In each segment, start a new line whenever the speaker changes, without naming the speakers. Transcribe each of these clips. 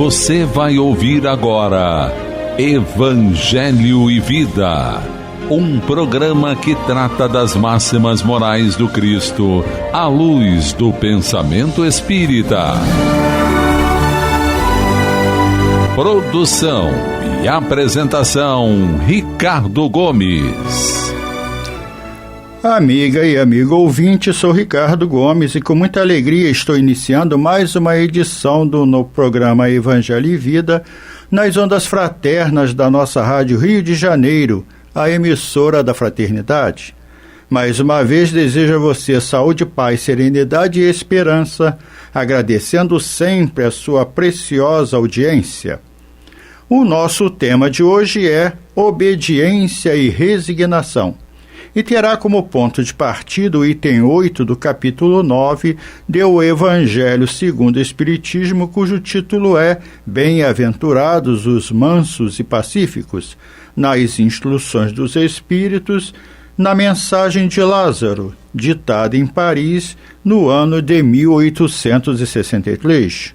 Você vai ouvir agora Evangelho e Vida, um programa que trata das máximas morais do Cristo à luz do pensamento espírita. Produção e apresentação, Ricardo Gomes.
Amiga e amigo ouvinte, sou Ricardo Gomes e com muita alegria estou iniciando mais uma edição do programa Evangelho e Vida nas ondas fraternas da nossa Rádio Rio de Janeiro, a emissora da Fraternidade. Mais uma vez desejo a você saúde, paz, serenidade e esperança, agradecendo sempre a sua preciosa audiência. O nosso tema de hoje é obediência e resignação. E terá como ponto de partida o item 8 do capítulo 9 do Evangelho segundo o Espiritismo, cujo título é Bem-aventurados os mansos e pacíficos, nas instruções dos Espíritos, na mensagem de Lázaro, ditada em Paris no ano de 1863.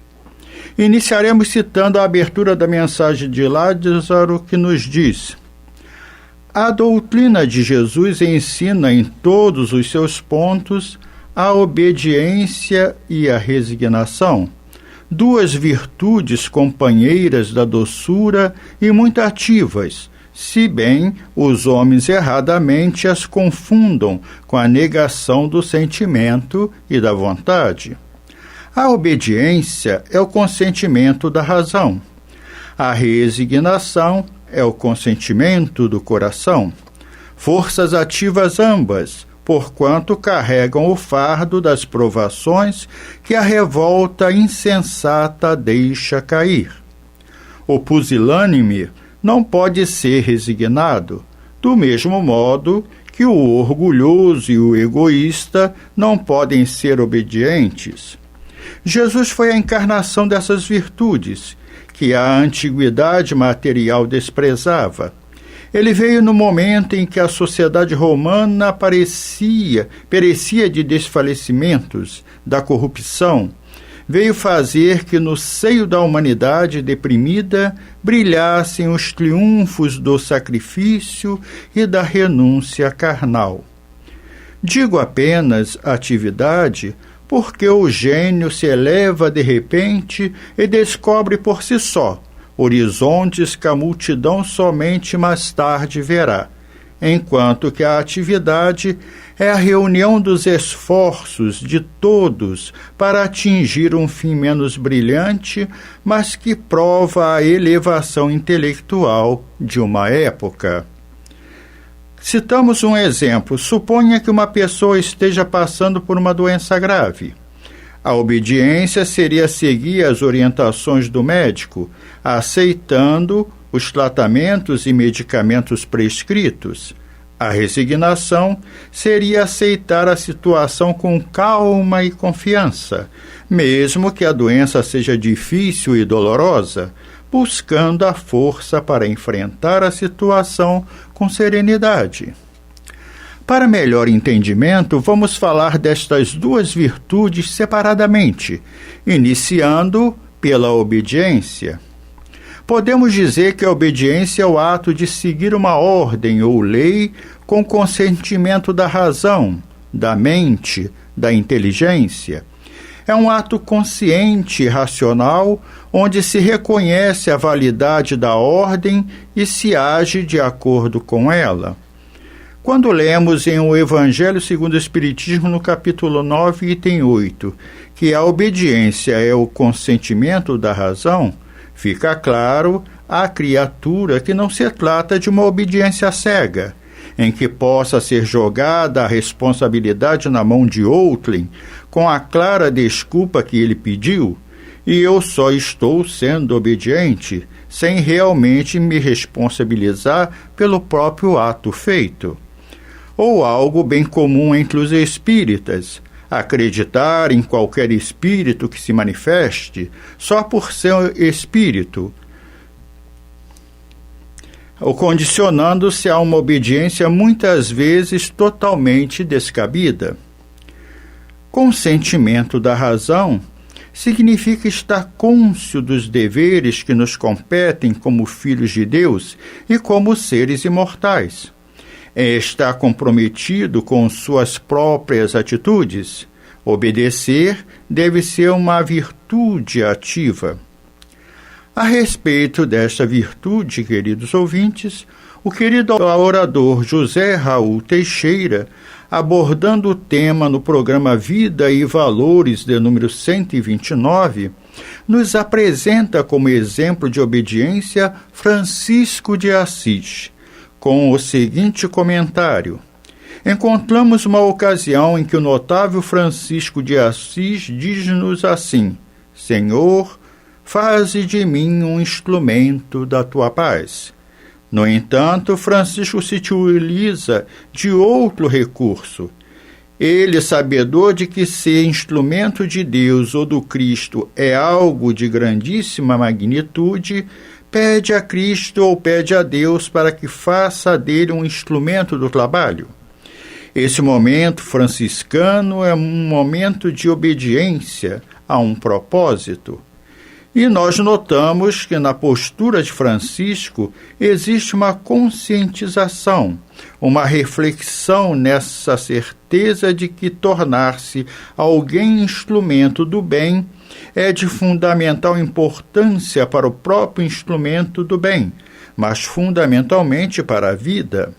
Iniciaremos citando a abertura da mensagem de Lázaro, que nos diz: a doutrina de Jesus ensina em todos os seus pontos a obediência e a resignação, duas virtudes companheiras da doçura e muito ativas, se bem os homens erradamente as confundam com a negação do sentimento e da vontade. A obediência é o consentimento da razão. A resignação é o consentimento do coração, forças ativas ambas, porquanto carregam o fardo das provações que a revolta insensata deixa cair. O pusilânime não pode ser resignado, do mesmo modo que o orgulhoso e o egoísta não podem ser obedientes. Jesus foi a encarnação dessas virtudes, que a antiguidade material desprezava. Ele veio no momento em que a sociedade romana perecia de desfalecimentos, da corrupção. Veio fazer que no seio da humanidade deprimida brilhassem os triunfos do sacrifício e da renúncia carnal. Digo apenas atividade, porque o gênio se eleva de repente e descobre por si só horizontes que a multidão somente mais tarde verá, enquanto que a atividade é a reunião dos esforços de todos para atingir um fim menos brilhante, mas que prova a elevação intelectual de uma época. Citamos um exemplo. Suponha que uma pessoa esteja passando por uma doença grave. A obediência seria seguir as orientações do médico, aceitando os tratamentos e medicamentos prescritos. A resignação seria aceitar a situação com calma e confiança, mesmo que a doença seja difícil e dolorosa, buscando a força para enfrentar a situação com serenidade. Para melhor entendimento, vamos falar destas duas virtudes separadamente, iniciando pela obediência. Podemos dizer que a obediência é o ato de seguir uma ordem ou lei com consentimento da razão, da mente, da inteligência. É um ato consciente e racional, onde se reconhece a validade da ordem e se age de acordo com ela. Quando lemos em O Evangelho segundo o Espiritismo, no capítulo 9, item 8, que a obediência é o consentimento da razão, fica claro à criatura que não se trata de uma obediência cega, em que possa ser jogada a responsabilidade na mão de outrem, com a clara desculpa que ele pediu, e eu só estou sendo obediente, sem realmente me responsabilizar pelo próprio ato feito. Ou algo bem comum entre os espíritas, acreditar em qualquer espírito que se manifeste só por ser espírito, ou condicionando-se a uma obediência muitas vezes totalmente descabida. Consentimento da razão significa estar cônscio dos deveres que nos competem como filhos de Deus e como seres imortais. É estar comprometido com suas próprias atitudes. Obedecer deve ser uma virtude ativa. A respeito desta virtude, queridos ouvintes, o querido orador José Raul Teixeira, abordando o tema no programa Vida e Valores de número 129, nos apresenta como exemplo de obediência Francisco de Assis, com o seguinte comentário: encontramos uma ocasião em que o notável Francisco de Assis diz-nos assim: Senhor, faze de mim um instrumento da tua paz. No entanto, Francisco se utiliza de outro recurso. Ele, sabedor de que ser instrumento de Deus ou do Cristo é algo de grandíssima magnitude, pede a Cristo ou pede a Deus para que faça dele um instrumento do trabalho. Esse momento franciscano é um momento de obediência a um propósito. E nós notamos que na postura de Francisco existe uma conscientização, uma reflexão nessa certeza de que tornar-se alguém instrumento do bem é de fundamental importância para o próprio instrumento do bem, mas fundamentalmente para a vida.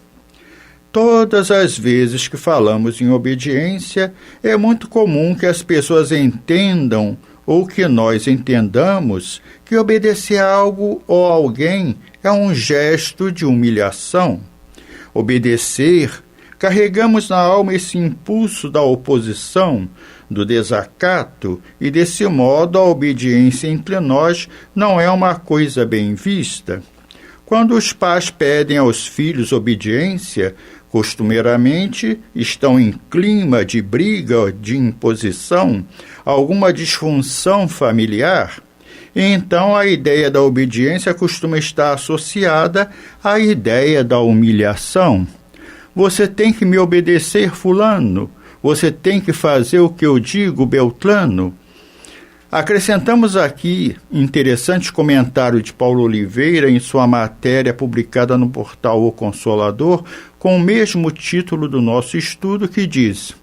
Todas as vezes que falamos em obediência, é muito comum que as pessoas entendam ou que nós entendamos que obedecer a algo ou alguém é um gesto de humilhação. Obedecer, carregamos na alma esse impulso da oposição, do desacato, e desse modo a obediência entre nós não é uma coisa bem vista. Quando os pais pedem aos filhos obediência, costumeiramente estão em clima de briga, de imposição, alguma disfunção familiar. E então a ideia da obediência costuma estar associada à ideia da humilhação. Você tem que me obedecer, fulano. Você tem que fazer o que eu digo, Beltrano. Acrescentamos aqui interessante comentário de Paulo Oliveira em sua matéria publicada no portal O Consolador, com o mesmo título do nosso estudo, que diz: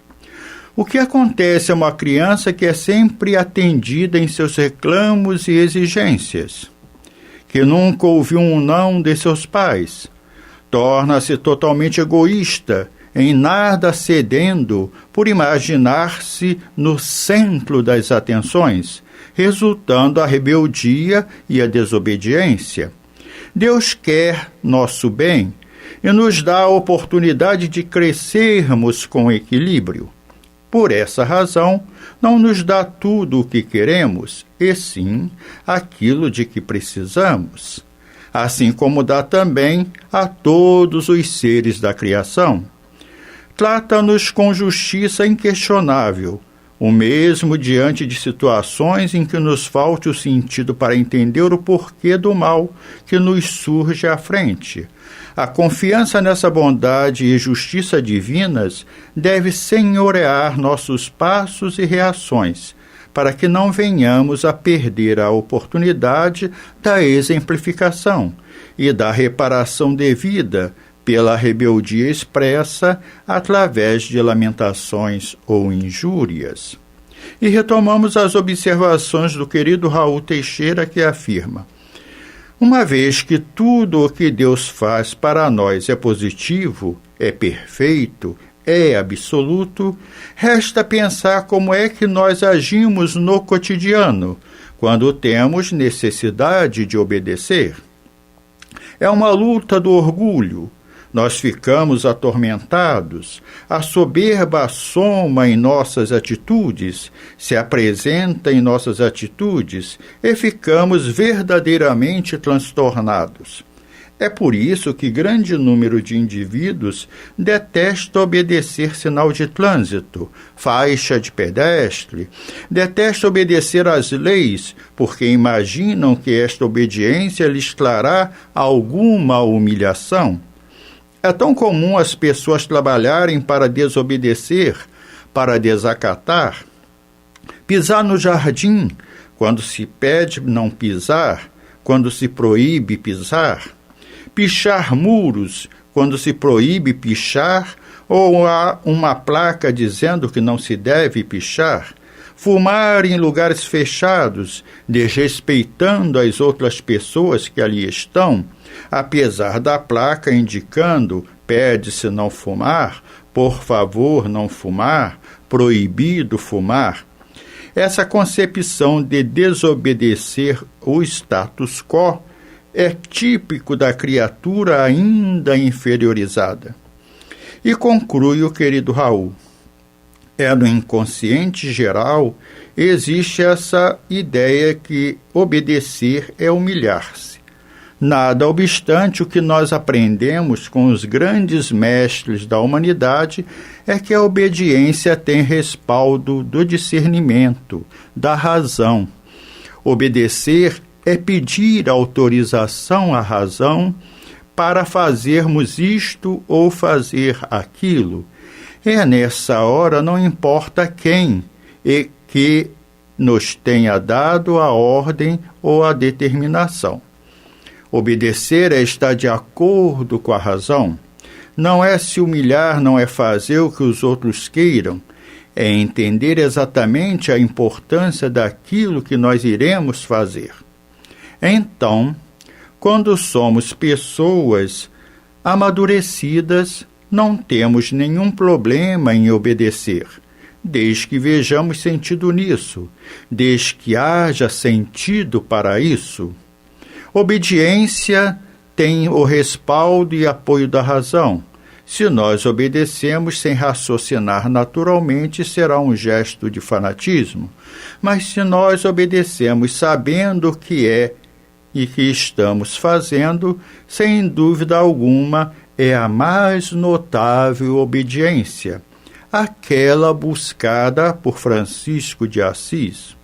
o que acontece a uma criança que é sempre atendida em seus reclamos e exigências, que nunca ouviu um não de seus pais, torna-se totalmente egoísta, em nada cedendo por imaginar-se no centro das atenções, resultando a rebeldia e a desobediência. Deus quer nosso bem e nos dá a oportunidade de crescermos com equilíbrio. Por essa razão, não nos dá tudo o que queremos, e sim aquilo de que precisamos, assim como dá também a todos os seres da criação. Trata-nos com justiça inquestionável, o mesmo diante de situações em que nos falte o sentido para entender o porquê do mal que nos surge à frente. A confiança nessa bondade e justiça divinas deve senhorear nossos passos e reações, para que não venhamos a perder a oportunidade da exemplificação e da reparação devida pela rebeldia expressa através de lamentações ou injúrias. E retomamos as observações do querido Raul Teixeira, que afirma: uma vez que tudo o que Deus faz para nós é positivo, é perfeito, é absoluto, resta pensar como é que nós agimos no cotidiano, quando temos necessidade de obedecer. É uma luta do orgulho. Nós ficamos atormentados, a soberba assoma em nossas atitudes, se apresenta em nossas atitudes e ficamos verdadeiramente transtornados. É por isso que grande número de indivíduos detesta obedecer sinal de trânsito, faixa de pedestre, detesta obedecer às leis, porque imaginam que esta obediência lhes trará alguma humilhação. É tão comum as pessoas trabalharem para desobedecer, para desacatar, pisar no jardim, quando se pede não pisar, quando se proíbe pisar? Pichar muros, quando se proíbe pichar, ou há uma placa dizendo que não se deve pichar? Fumar em lugares fechados, desrespeitando as outras pessoas que ali estão, apesar da placa indicando pede-se não fumar, por favor não fumar, proibido fumar. Essa concepção de desobedecer o status quo é típico da criatura ainda inferiorizada. E conclui o querido Raul. No inconsciente geral, existe essa ideia que obedecer é humilhar-se. Nada obstante, o que nós aprendemos com os grandes mestres da humanidade é que a obediência tem respaldo do discernimento, da razão. Obedecer é pedir autorização à razão para fazermos isto ou fazer aquilo. Nessa hora, não importa quem e que nos tenha dado a ordem ou a determinação. Obedecer é estar de acordo com a razão. Não é se humilhar, não é fazer o que os outros queiram. É entender exatamente a importância daquilo que nós iremos fazer. Então, quando somos pessoas amadurecidas, não temos nenhum problema em obedecer, desde que vejamos sentido nisso, desde que haja sentido para isso. Obediência tem o respaldo e apoio da razão. Se nós obedecemos sem raciocinar naturalmente, será um gesto de fanatismo. Mas se nós obedecemos sabendo o que é e que estamos fazendo, sem dúvida alguma, é a mais notável obediência, aquela buscada por Francisco de Assis.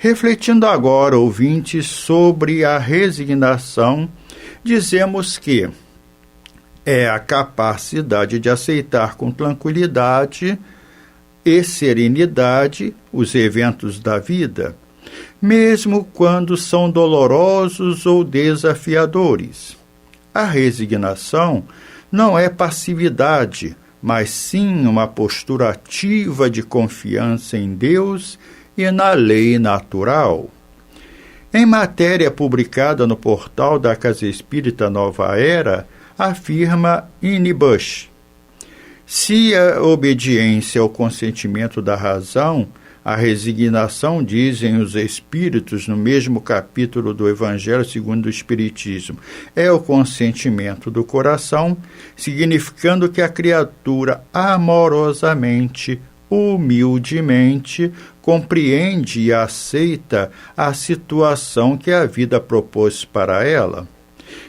Refletindo agora, ouvintes, sobre a resignação, dizemos que é a capacidade de aceitar com tranquilidade e serenidade os eventos da vida, mesmo quando são dolorosos ou desafiadores. A resignação não é passividade, mas sim uma postura ativa de confiança em Deus e na lei natural. Em matéria publicada no portal da Casa Espírita Nova Era, afirma Ine Bush: se a obediência é o consentimento da razão, a resignação, dizem os Espíritos no mesmo capítulo do Evangelho segundo o Espiritismo, é o consentimento do coração, significando que a criatura amorosamente, humildemente, compreende e aceita a situação que a vida propôs para ela.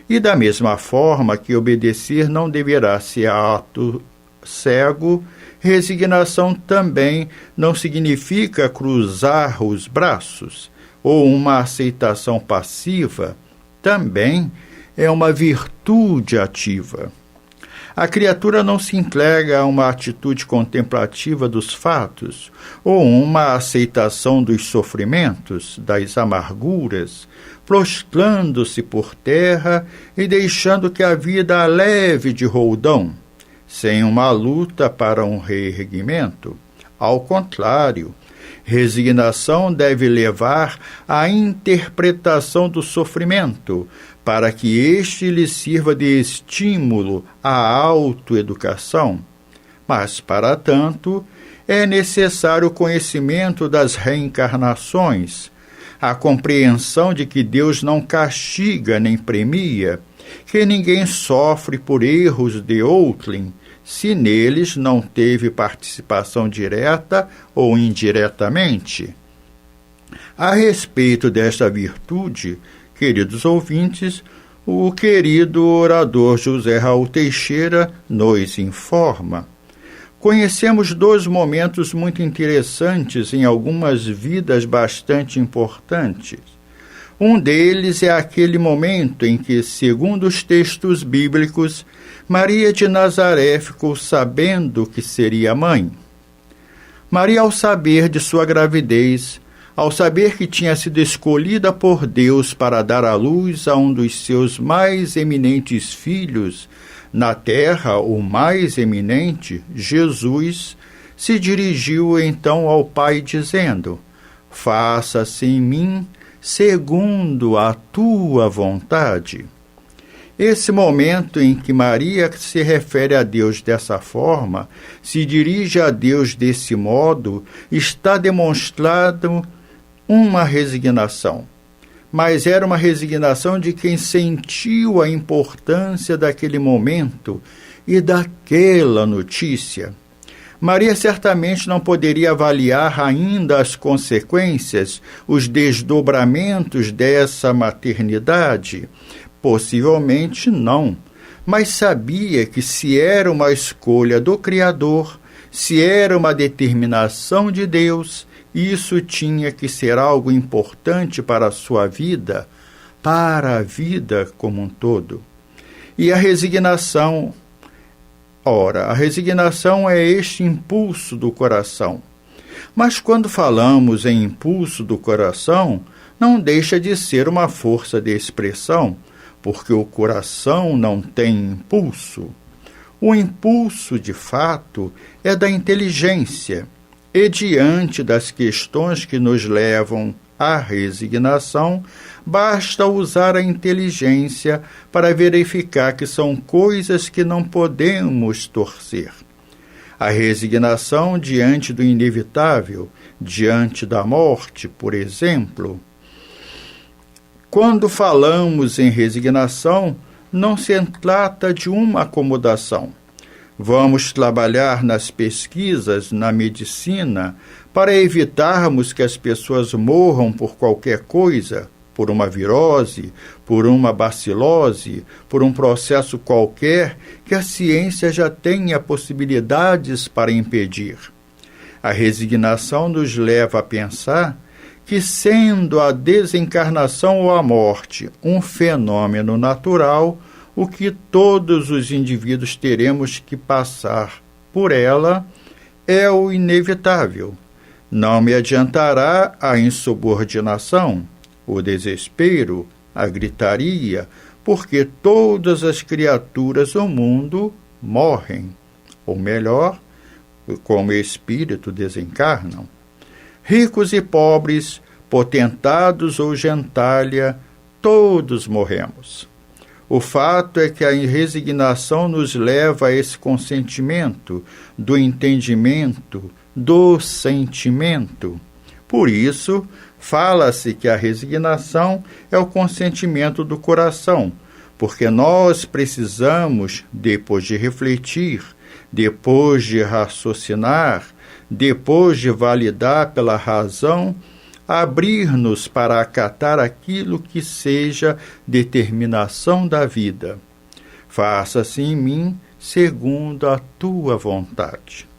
E da mesma forma que obedecer não deverá ser ato cego, resignação também não significa cruzar os braços, ou uma aceitação passiva, também é uma virtude ativa. A criatura não se entrega a uma atitude contemplativa dos fatos, ou uma aceitação dos sofrimentos, das amarguras, prostrando-se por terra e deixando que a vida a leve de roldão, sem uma luta para um reerguimento. Ao contrário, resignação deve levar à interpretação do sofrimento, para que este lhe sirva de estímulo à autoeducação. Mas, para tanto, é necessário o conhecimento das reencarnações, a compreensão de que Deus não castiga nem premia, que ninguém sofre por erros de outrem, se neles não teve participação direta ou indiretamente. A respeito desta virtude, queridos ouvintes, o querido orador José Raul Teixeira nos informa: conhecemos dois momentos muito interessantes em algumas vidas bastante importantes. Um deles é aquele momento em que, segundo os textos bíblicos, Maria de Nazaré ficou sabendo que seria mãe. Maria, ao saber de sua gravidez, Ao saber que tinha sido escolhida por Deus para dar à luz a um dos seus mais eminentes filhos, na terra o mais eminente, Jesus, se dirigiu então ao Pai dizendo: faça-se em mim segundo a tua vontade. Esse momento em que Maria se refere a Deus dessa forma, se dirige a Deus desse modo, está demonstrado uma resignação. Mas era uma resignação de quem sentiu a importância daquele momento e daquela notícia. Maria certamente não poderia avaliar ainda as consequências, os desdobramentos dessa maternidade. Possivelmente não, mas sabia que se era uma escolha do Criador, se era uma determinação de Deus, isso tinha que ser algo importante para a sua vida, para a vida como um todo. E a resignação é este impulso do coração. Mas quando falamos em impulso do coração, não deixa de ser uma força de expressão, porque o coração não tem impulso. O impulso, de fato, é da inteligência, e diante das questões que nos levam à resignação, basta usar a inteligência para verificar que são coisas que não podemos torcer. A resignação diante do inevitável, diante da morte, por exemplo. Quando falamos em resignação, não se trata de uma acomodação. Vamos trabalhar nas pesquisas, na medicina, para evitarmos que as pessoas morram por qualquer coisa, por uma virose, por uma bacilose, por um processo qualquer que a ciência já tenha possibilidades para impedir. A resignação nos leva a pensar que, sendo a desencarnação ou a morte um fenômeno natural, o que todos os indivíduos teremos que passar por ela é o inevitável. Não me adiantará a insubordinação, o desespero, a gritaria, porque todas as criaturas do mundo morrem, ou melhor, como espírito desencarnam. Ricos e pobres, potentados ou gentalha, todos morremos. O fato é que a resignação nos leva a esse consentimento, do entendimento, do sentimento. Por isso, fala-se que a resignação é o consentimento do coração, porque nós precisamos, depois de refletir, depois de raciocinar, depois de validar pela razão, abrir-nos para acatar aquilo que seja determinação da vida. Faça-se em mim segundo a tua vontade.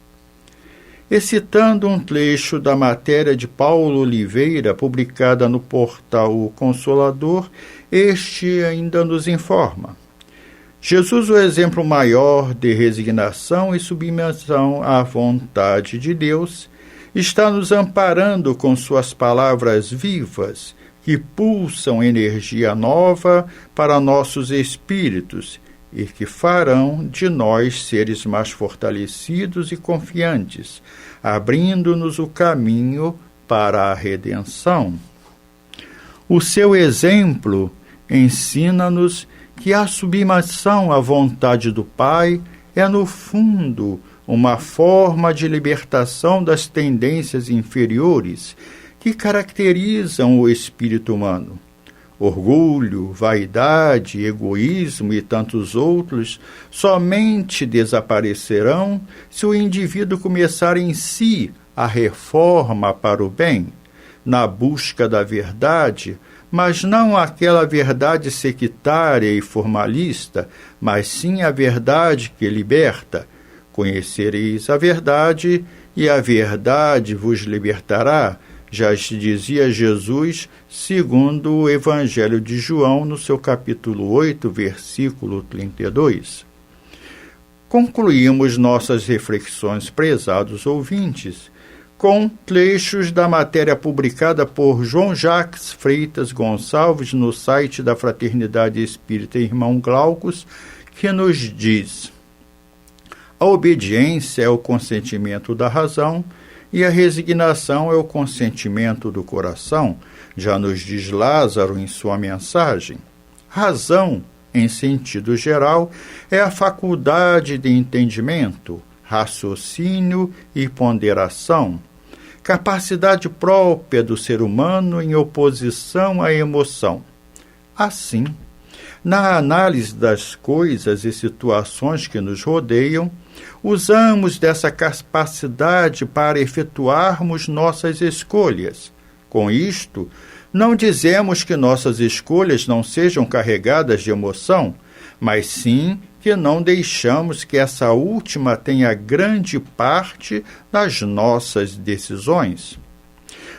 E citando um trecho da matéria de Paulo Oliveira, publicada no portal O Consolador, este ainda nos informa: Jesus, o exemplo maior de resignação e submissão à vontade de Deus, está nos amparando com suas palavras vivas, que pulsam energia nova para nossos espíritos e que farão de nós seres mais fortalecidos e confiantes, abrindo-nos o caminho para a redenção. O seu exemplo ensina-nos que a submissão à vontade do Pai é, no fundo, uma forma de libertação das tendências inferiores que caracterizam o espírito humano. Orgulho, vaidade, egoísmo e tantos outros somente desaparecerão se o indivíduo começar em si a reforma para o bem, na busca da verdade, mas não aquela verdade sectária e formalista, mas sim a verdade que liberta. Conhecereis a verdade, e a verdade vos libertará, já dizia Jesus, segundo o Evangelho de João, no seu capítulo 8, versículo 32. Concluímos nossas reflexões, prezados ouvintes, com trechos da matéria publicada por João Jacques Freitas Gonçalves no site da Fraternidade Espírita Irmão Glaucus, que nos diz: a obediência é o consentimento da razão e a resignação é o consentimento do coração, já nos diz Lázaro em sua mensagem. Razão, em sentido geral, é a faculdade de entendimento, raciocínio e ponderação, capacidade própria do ser humano em oposição à emoção. Assim, na análise das coisas e situações que nos rodeiam, usamos dessa capacidade para efetuarmos nossas escolhas. Com isto, não dizemos que nossas escolhas não sejam carregadas de emoção, mas sim que não deixamos que essa última tenha grande parte das nossas decisões.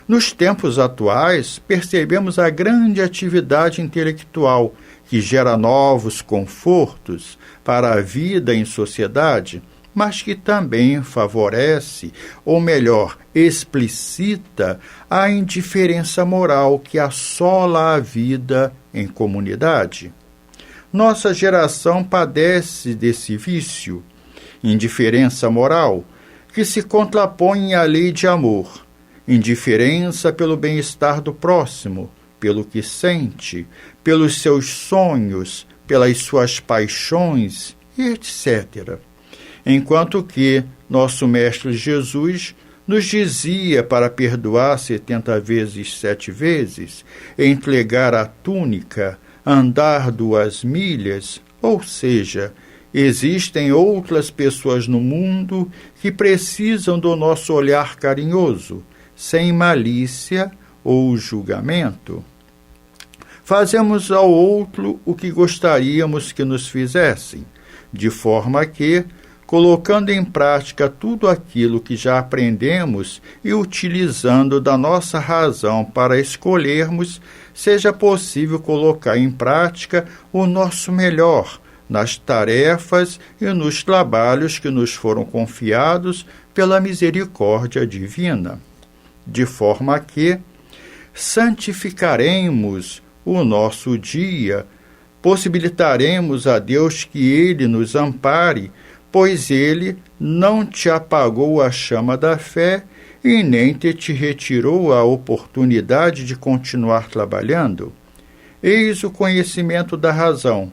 Nos tempos atuais, percebemos a grande atividade intelectual que gera novos confortos para a vida em sociedade, mas que também favorece, ou melhor, explicita a indiferença moral que assola a vida em comunidade. Nossa geração padece desse vício, indiferença moral, que se contrapõe à lei de amor, indiferença pelo bem-estar do próximo, pelo que sente, pelos seus sonhos, pelas suas paixões, e etc. Enquanto que nosso Mestre Jesus nos dizia para perdoar 70 vezes 7 vezes, entregar a túnica, andar 2 milhas, ou seja, existem outras pessoas no mundo que precisam do nosso olhar carinhoso, sem malícia ou julgamento. Fazemos ao outro o que gostaríamos que nos fizessem, de forma que, colocando em prática tudo aquilo que já aprendemos e utilizando da nossa razão para escolhermos, seja possível colocar em prática o nosso melhor nas tarefas e nos trabalhos que nos foram confiados pela misericórdia divina, de forma que santificaremos o nosso dia, possibilitaremos a Deus que Ele nos ampare, pois Ele não te apagou a chama da fé e nem te retirou a oportunidade de continuar trabalhando. Eis o conhecimento da razão,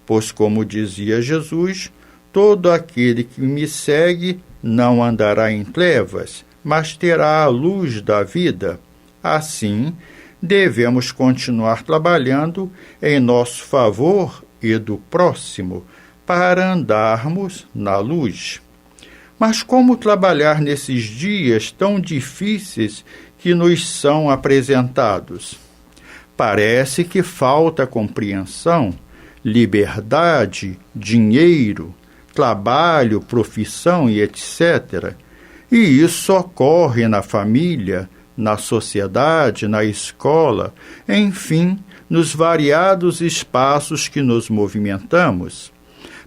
pois, como dizia Jesus, todo aquele que me segue não andará em trevas, mas terá a luz da vida. Assim, devemos continuar trabalhando em nosso favor e do próximo, para andarmos na luz. Mas como trabalhar nesses dias tão difíceis que nos são apresentados? Parece que falta compreensão, liberdade, dinheiro, trabalho, profissão e etc. E isso ocorre na família, na sociedade, na escola, enfim, nos variados espaços que nos movimentamos.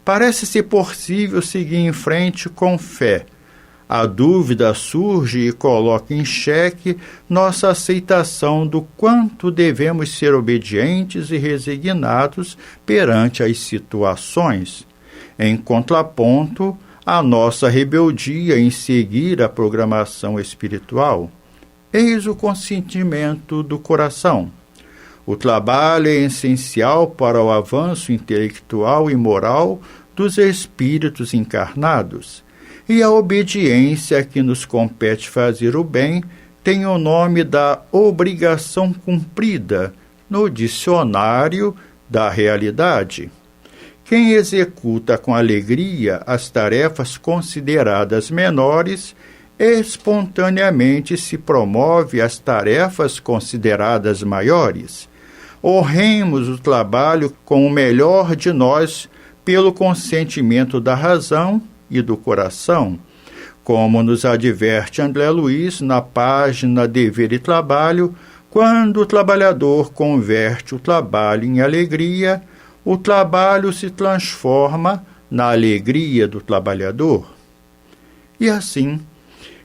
Parece-se possível seguir em frente com fé. A dúvida surge e coloca em xeque nossa aceitação do quanto devemos ser obedientes e resignados perante as situações, em contraponto à nossa rebeldia em seguir a programação espiritual. Eis o consentimento do coração. O trabalho é essencial para o avanço intelectual e moral dos espíritos encarnados, e a obediência que nos compete fazer o bem tem o nome da obrigação cumprida no dicionário da realidade. Quem executa com alegria as tarefas consideradas menores, espontaneamente se promove às tarefas consideradas maiores. Honremos o trabalho com o melhor de nós pelo consentimento da razão e do coração, como nos adverte André Luiz na página Dever e Trabalho, quando o trabalhador converte o trabalho em alegria, o trabalho se transforma na alegria do trabalhador. E assim,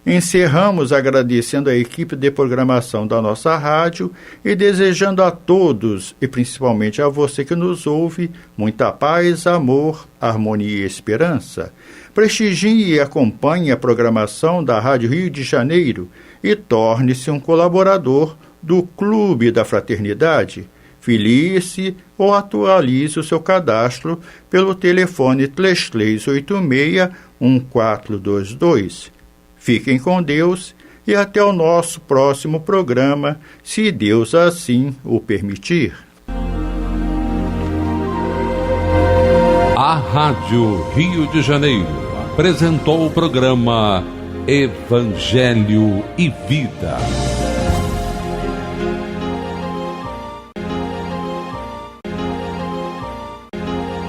Encerramos agradecendo a equipe de programação da nossa rádio e desejando a todos, e principalmente a você que nos ouve, muita paz, amor, harmonia e esperança. Prestigie e acompanhe a programação da Rádio Rio de Janeiro e torne-se um colaborador do Clube da Fraternidade. Filie-se ou atualize o seu cadastro pelo telefone 3386-1422. Fiquem com Deus e até o nosso próximo programa, se Deus assim o permitir.
A Rádio Rio de Janeiro apresentou o programa Evangelho e Vida.